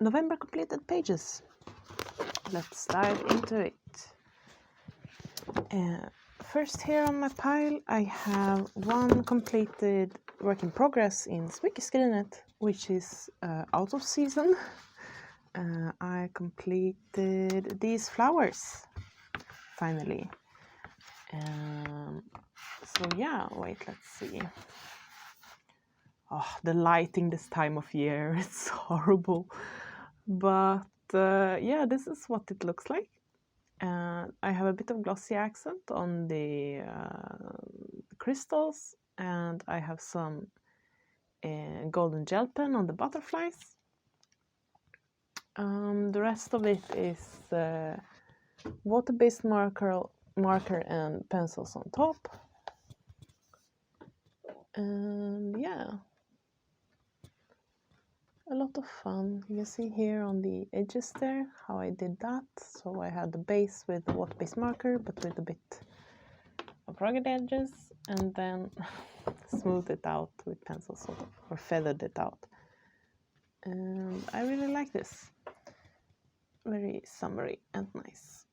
November completed pages. Let's dive into it. First here on my pile I have one completed work in progress in Smyckeskrinet, which is out of season. I completed these flowers finally. So yeah, wait, let's see. Oh, the lighting this time of year, it's horrible. But yeah, this is what it looks like. I have a bit of glossy accent on the crystals, and I have some golden gel pen on the butterflies. The rest of it is water-based marker and pencils on top. And yeah, a lot of fun. You can see here on the edges there how I did that. So I had the base with the water-based marker, but with a bit of rugged edges, and then smoothed it out with pencil, sort of, or feathered it out. And I really like this. Very summery and nice.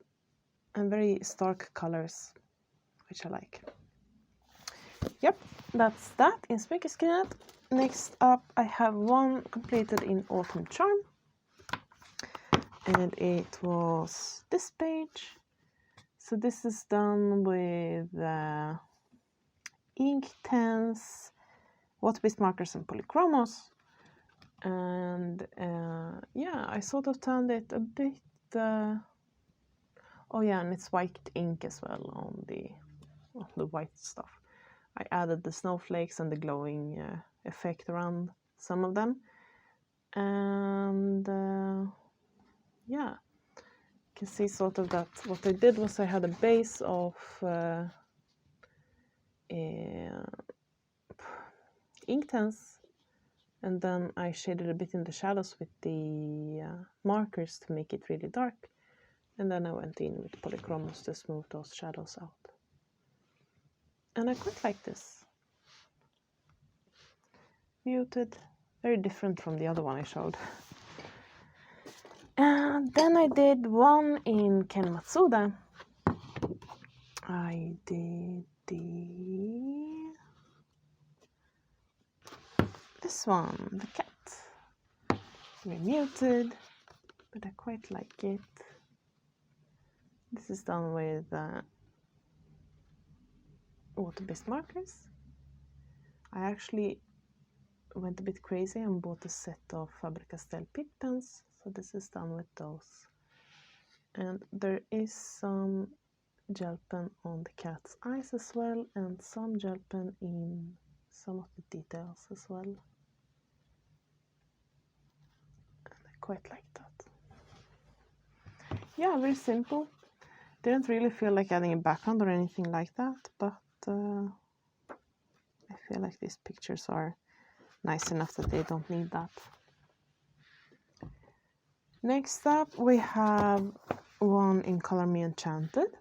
And very stark colors, which I like. Yep, that's that in Smyckeskrinet. Next up, I have one completed in Autumn Charm. And it was this page. So this is done with Inktense, water-based markers and polychromos. And yeah, I sort of turned it a bit... oh yeah, and it's white ink as well on the white stuff. I added the snowflakes and the glowing effect around some of them. And yeah, you can see sort of that what I did was I had a base of Inktense, and then I shaded a bit in the shadows with the markers to make it really dark. And then I went in with polychromos to smooth those shadows out. And I quite like this. Muted, very different from the other one I showed. And then I did one in Ken Matsuda. I did this one, the cat. Very muted, but I quite like it. This is done with water-based markers. I actually went a bit crazy and bought a set of Faber-Castell Pitt pens, so this is done with those. And there is some gel pen on the cat's eyes as well, and some gel pen in some of the details as well. And I quite like that. Yeah, very simple. Didn't really feel like adding a background or anything like that, but I feel like these pictures are nice enough that they don't need that. Next up, we have one in Color Me Enchanted.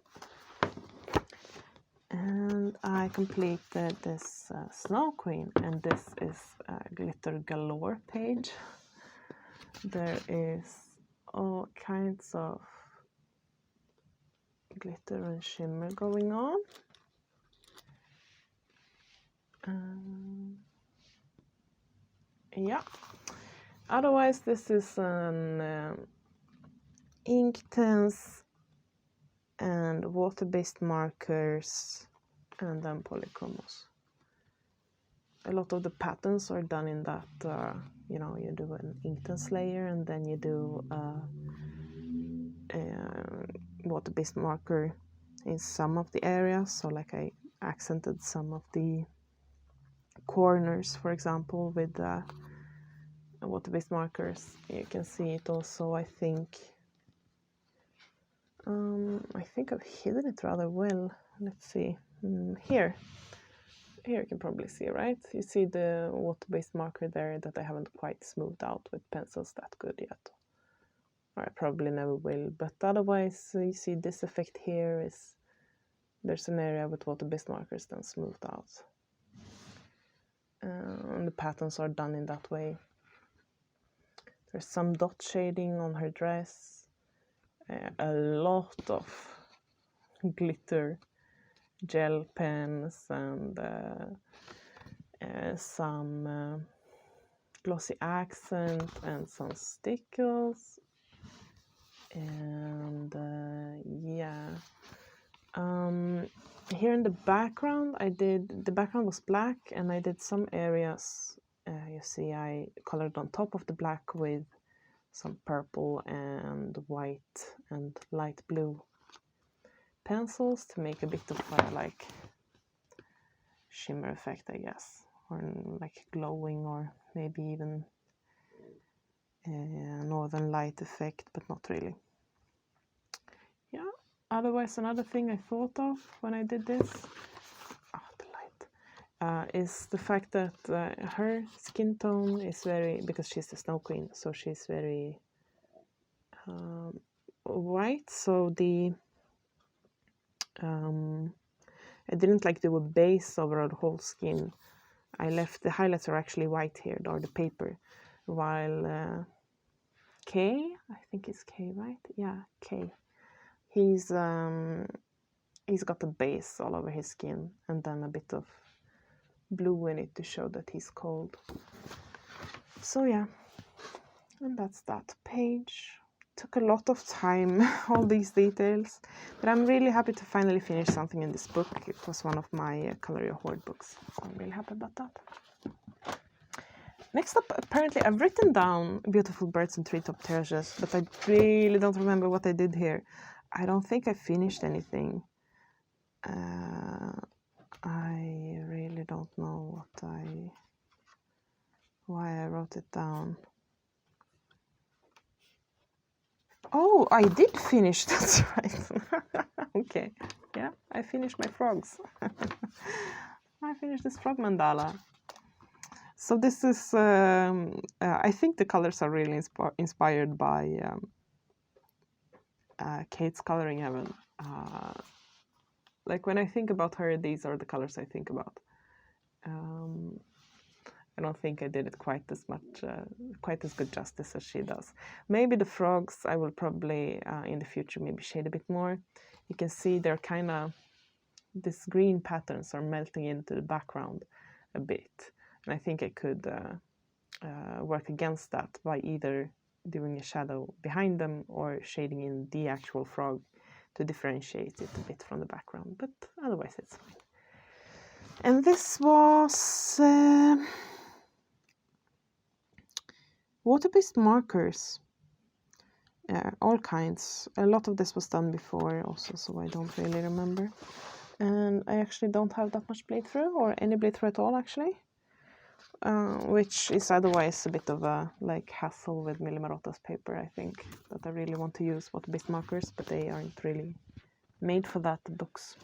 And I completed this Snow Queen, and this is a glitter galore page. There is all kinds of glitter and shimmer going on. Yeah. Otherwise, this is an Inktense and water-based markers, and then polychromos. A lot of the patterns are done in that, you know, you do an Inktense layer, and then you do water-based marker in some of the areas. So like I accented some of the corners, for example, with water-based markers. You can see it also, I think I've hidden it rather well. Let's see. Here you can probably see, right? You see the water-based marker there that I haven't quite smoothed out with pencils that good yet. Or I probably never will, but otherwise you see this effect here is there's an area with water-based markers then smoothed out. And the patterns are done in that way. There's some dot shading on her dress, a lot of glitter gel pens, and some glossy accent and some stickles. And yeah, here in the background, the background was black, and I did some areas, you see I colored on top of the black with some purple and white and light blue pencils to make a bit of a like shimmer effect, I guess, or like glowing, or maybe even northern light effect, but not really. Yeah, otherwise another thing I thought of when I did this, the light, is the fact that her skin tone is very, because she's the Snow Queen, so she's very white, so the I didn't like do a base over her whole skin. I left the highlights are actually white here, or the paper, while K, I think it's K, right? Yeah, K. He's got a base all over his skin and then a bit of blue in it to show that he's cold. So yeah, and that's that page. Took a lot of time, all these details, but I'm really happy to finally finish something in this book. It was one of my Color Your Hoard books, so I'm really happy about that. Next up, apparently I've written down Beautiful Birds and Treetop Terraces, but I really don't remember what I did here. I don't think I finished anything. I really don't know why I wrote it down. Oh, I did finish, that's right. Okay, yeah, I finished my frogs. I finished this frog mandala. So this is, I think the colors are really inspired by Kate's Coloring Heaven. Like when I think about her, these are the colors I think about. I don't think I did it quite as good justice as she does. Maybe the frogs I will probably in the future maybe shade a bit more. You can see they're kind of, these green patterns are melting into the background a bit. And I think I could work against that by either doing a shadow behind them or shading in the actual frog to differentiate it a bit from the background, but otherwise it's fine. And this was water-based markers, all kinds. A lot of this was done before also, so I don't really remember. And I actually don't have that much blade through, or any blade through at all actually, which is otherwise a bit of a like hassle with Millimarota's paper, I think, that I really want to use water-based markers, but they aren't really made for that, the books.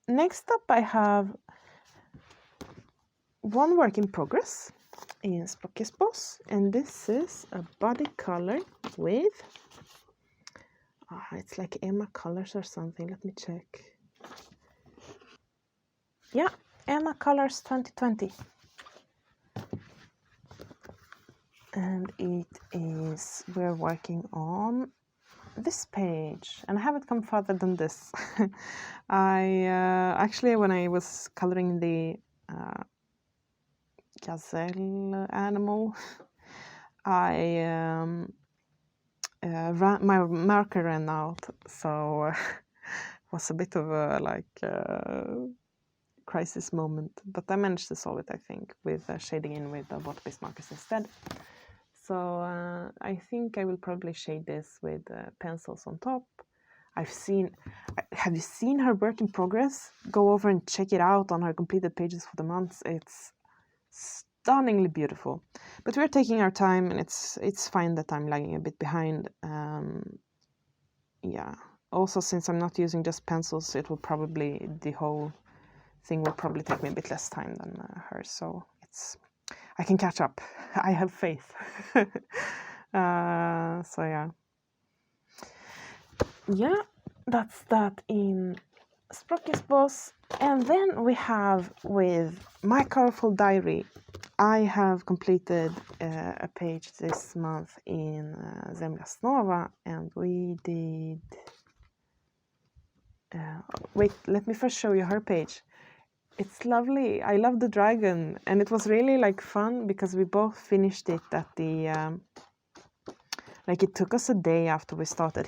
Next up I have one work in progress in Språkesboss, and this is a body color with, it's like Emma Colors or something, let me check. Yeah, Emma Colors 2020. And it is, we're working on this page, and I haven't come farther than this. I actually, when I was coloring the gazelle animal, my marker ran out, so it was a bit of a crisis moment, but I managed to solve it, I think, with shading in with the water-based markers instead. So I think I will probably shade this with pencils on top. Have you seen her work in progress? Go over and check it out on her completed pages for the months. It's stunningly beautiful. But we're taking our time, and it's fine that I'm lagging a bit behind. Yeah. Also, since I'm not using just pencils, it will probably, the whole thing will probably take me a bit less time than hers. So I can catch up. I have faith. So yeah. Yeah, that's that in Sprockets Boss. And then we have with My Colorful Diary. I have completed a page this month in Zemlya Snova, and we did... wait, let me first show you her page. It's lovely. I love the dragon, and it was really like fun because we both finished it at the... like it took us a day after we started.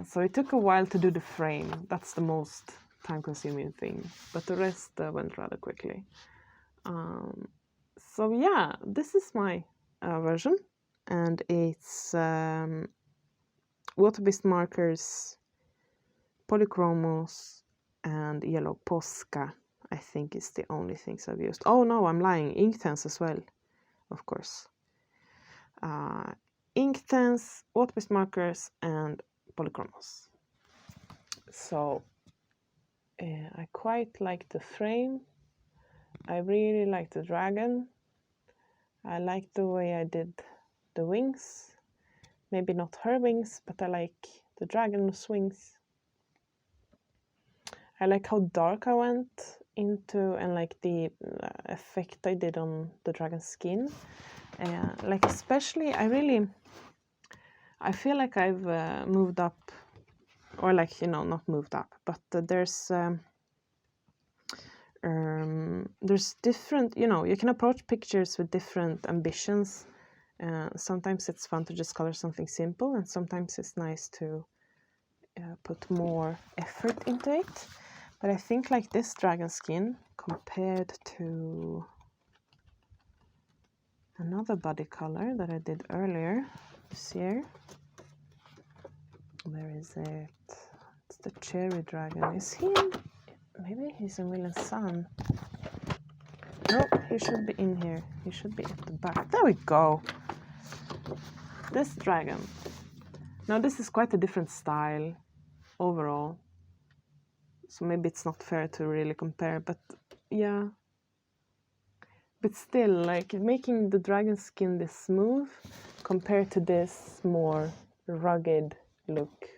So it took a while to do the frame. That's the most time-consuming thing, but the rest went rather quickly. So yeah, this is my version, and it's water-based markers, Polychromos, and yellow Posca, I think is the only things I've used. Oh no, I'm lying. Inktense as well, of course. Inktense, water-based markers, and Polychromos. So I quite like the frame. I really like the dragon. I like the way I did the wings. Maybe not her wings, but I like the dragon's wings. I like how dark I went into, and like the effect I did on the dragon's skin. Like especially, I feel like I've moved up, or like, you know, not moved up, but there's different, you know, you can approach pictures with different ambitions. Sometimes it's fun to just color something simple, and sometimes it's nice to put more effort into it. But I think like this dragon skin compared to another body color that I did earlier this year. Where is it? It's the cherry dragon. Is he in? Maybe he's in William's Sun. No, he should be in here. He should be at the back. There we go. This dragon. Now this is quite a different style overall. So maybe it's not fair to really compare, but yeah. But still, like making the dragon skin this smooth compared to this more rugged look,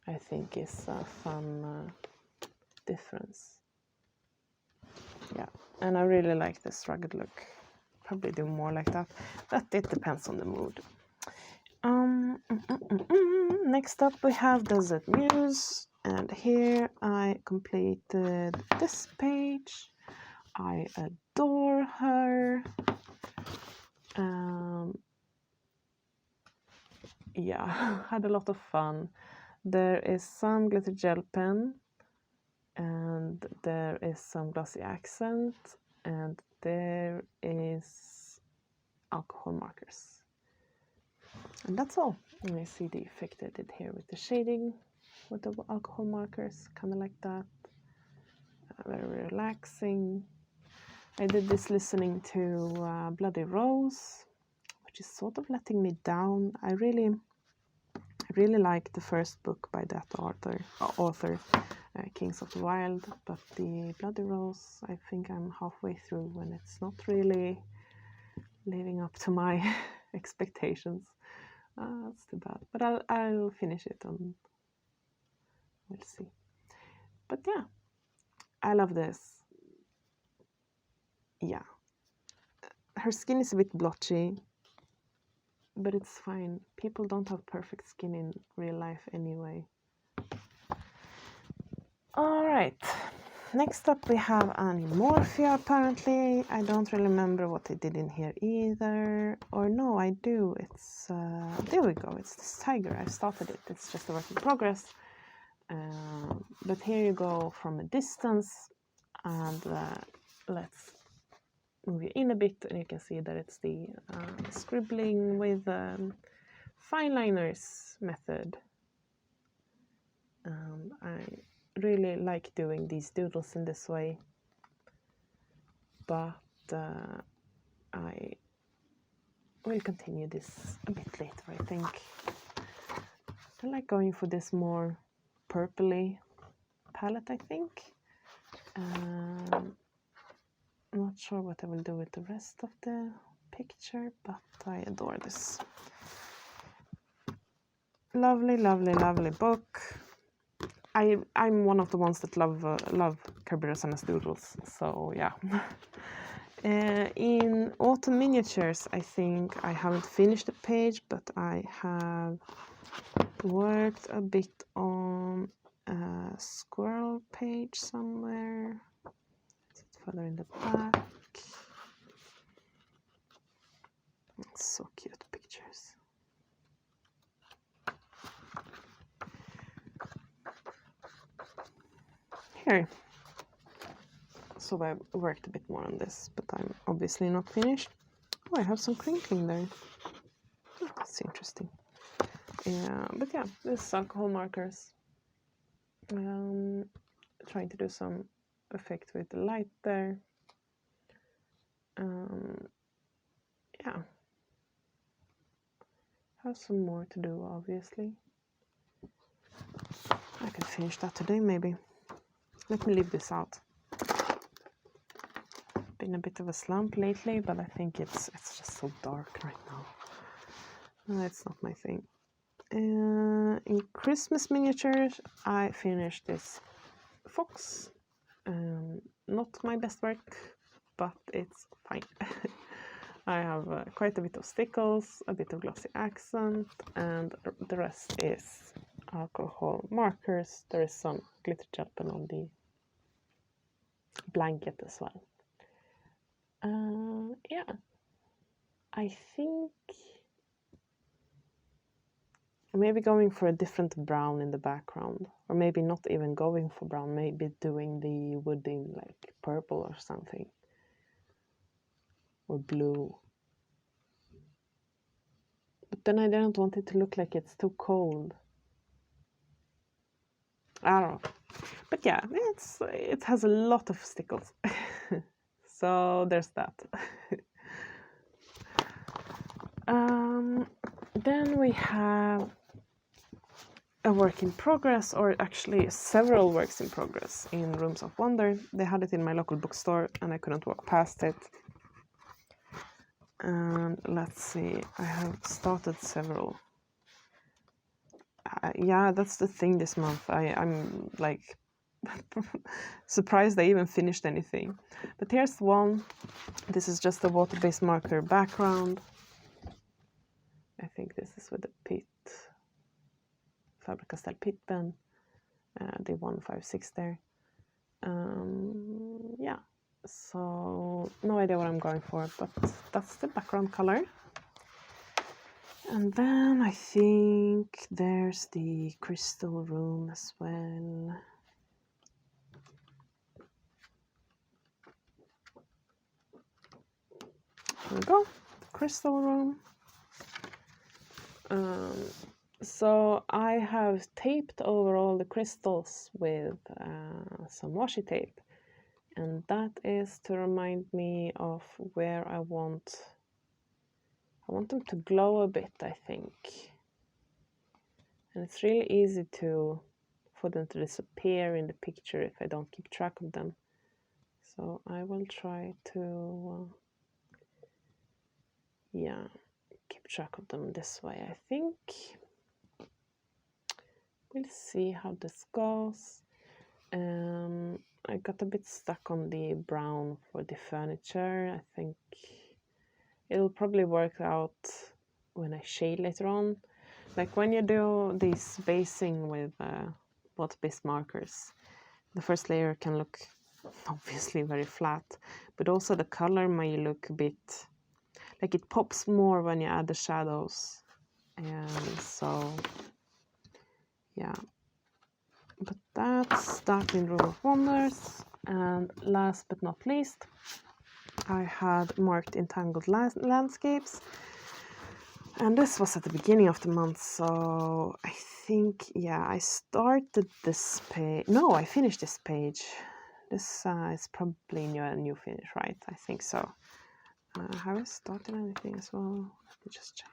I think is a fun difference. Yeah, and I really like this rugged look. Probably do more like that, but it depends on the mood. Next up we have Desert Muse, and here I completed this page. I adore her. Yeah, had a lot of fun. There is some glitter gel pen, and there is some glossy accent, and there is alcohol markers. And that's all. And I see the effect I did here with the shading with the alcohol markers, kind of like that. Very relaxing. I did this listening to Bloody Rose, which is sort of letting me down. I really like the first book by that author, Kings of the Wild, but the Bloody Rose, I think I'm halfway through, and it's not really living up to my expectations. That's too bad, but I'll finish it and we'll see. But yeah, I love this. Yeah, her skin is a bit blotchy, but it's fine. People don't have perfect skin in real life anyway. All right, next up we have Animorphia, apparently. I don't really remember what I did in here either. Or no, I do. It's, there we go. It's this tiger. I started it. It's just a work in progress. But here you go from a distance, and let's move you in a bit, and you can see that it's the scribbling with fine liners method. I really like doing these doodles in this way, but I will continue this a bit later, I think. I like going for this more purpley palette, I think. I'm not sure what I will do with the rest of the picture, but I adore this. Lovely, lovely, lovely book. I'm one of the ones that love Kerberos and doodles. So yeah. In Autumn Miniatures, I think I haven't finished the page, but I have worked a bit on a squirrel page somewhere. It's further in the back. So cute pictures. Here. So I worked a bit more on this, but I'm obviously not finished. Oh, I have some crinkling there. Oh, that's interesting. Yeah, but yeah, this is alcohol markers. Trying to do some effect with the light there. Yeah. Have some more to do, obviously. I can finish that today, maybe. Let me leave this out. Been a bit of a slump lately, but I think it's just so dark right now. It's not my thing. In Christmas miniatures, I finished this fox. Not my best work, but it's fine. I have quite a bit of stickles, a bit of glossy accent, and the rest is alcohol markers. There is some glitter gel pen on the blanket as well. Yeah, I think maybe going for a different brown in the background, or maybe not even going for brown, maybe doing the wood in like purple or something, or blue. But then I don't want it to look like it's too cold. I don't know. But yeah, it has a lot of stickles. So there's that. Then we have a work in progress, or actually several works in progress in Rooms of Wonder. They had it in my local bookstore and I couldn't walk past it. And let's see, I have started several. Yeah, that's the thing this month. I'm like surprised I even finished anything. But here's one. This is just a water-based marker background. I think this is with the Pitt, Faber-Castell Pitt pen, the 156 there. Yeah, so no idea what I'm going for, but that's the background color. And then I think there's the crystal room as well. Here we go, crystal room. So I have taped over all the crystals with some washi tape, and that is to remind me of where I want them to glow a bit, I think. And it's really easy for them to disappear in the picture if I don't keep track of them. So I will try to yeah, keep track of them this way, I think. We'll see how this goes. I got a bit stuck on the brown for the furniture. I think it'll probably work out when I shade later on. Like when you do this basing with water-based markers, the first layer can look obviously very flat, but also the color may look a bit like it pops more when you add the shadows. And so yeah, but that's that in Room of Wonders. And last but not least, I had marked Entangled Landscapes, and this was at the beginning of the month, so I think, yeah, I started this page. No, I finished this page. This is probably a new finish, right? I think so. Have I started anything as well? Let me just check.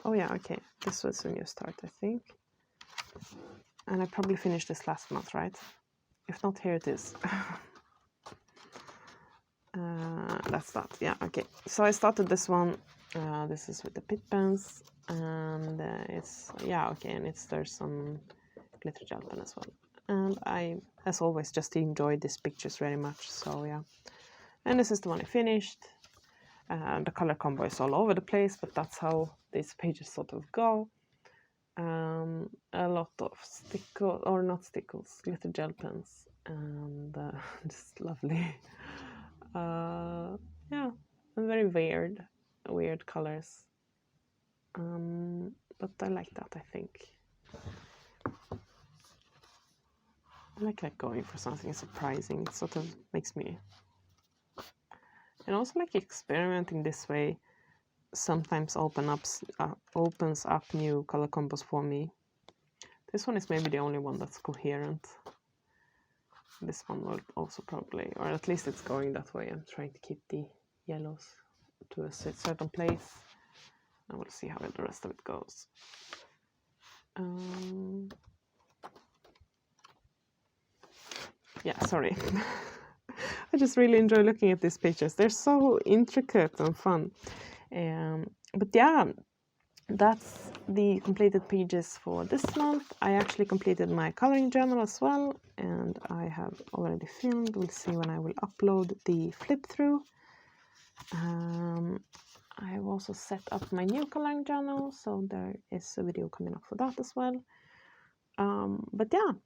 Oh yeah, okay. This was a new start, I think. And I probably finished this last month, right? If not, here it is. That's that. Yeah, okay. So I started this one. This is with the Pitt pens, and it's, yeah, okay, and there's some glitter gel pen as well. And I, as always, just enjoyed these pictures very much, so yeah. And this is the one I finished. The color combo is all over the place, but that's how these pages sort of go. A lot of stickles, or not stickles, glitter gel pens, and just lovely. Yeah, and very weird colors. But I like that, I think. I like going for something surprising. It sort of makes me, and also like experimenting this way sometimes opens up new color combos for me. This one is maybe the only one that's coherent. This one will also probably, or at least it's going that way. I'm trying to keep the yellows to a certain place, and we'll see how the rest of it goes. Yeah, sorry. I just really enjoy looking at these pictures. They're so intricate and fun. But yeah, that's the completed pages for this month. I actually completed my coloring journal as well, and I have already filmed. We'll see when I will upload the flip through. I've also set up my new coloring journal, so there is a video coming up for that as well. But yeah,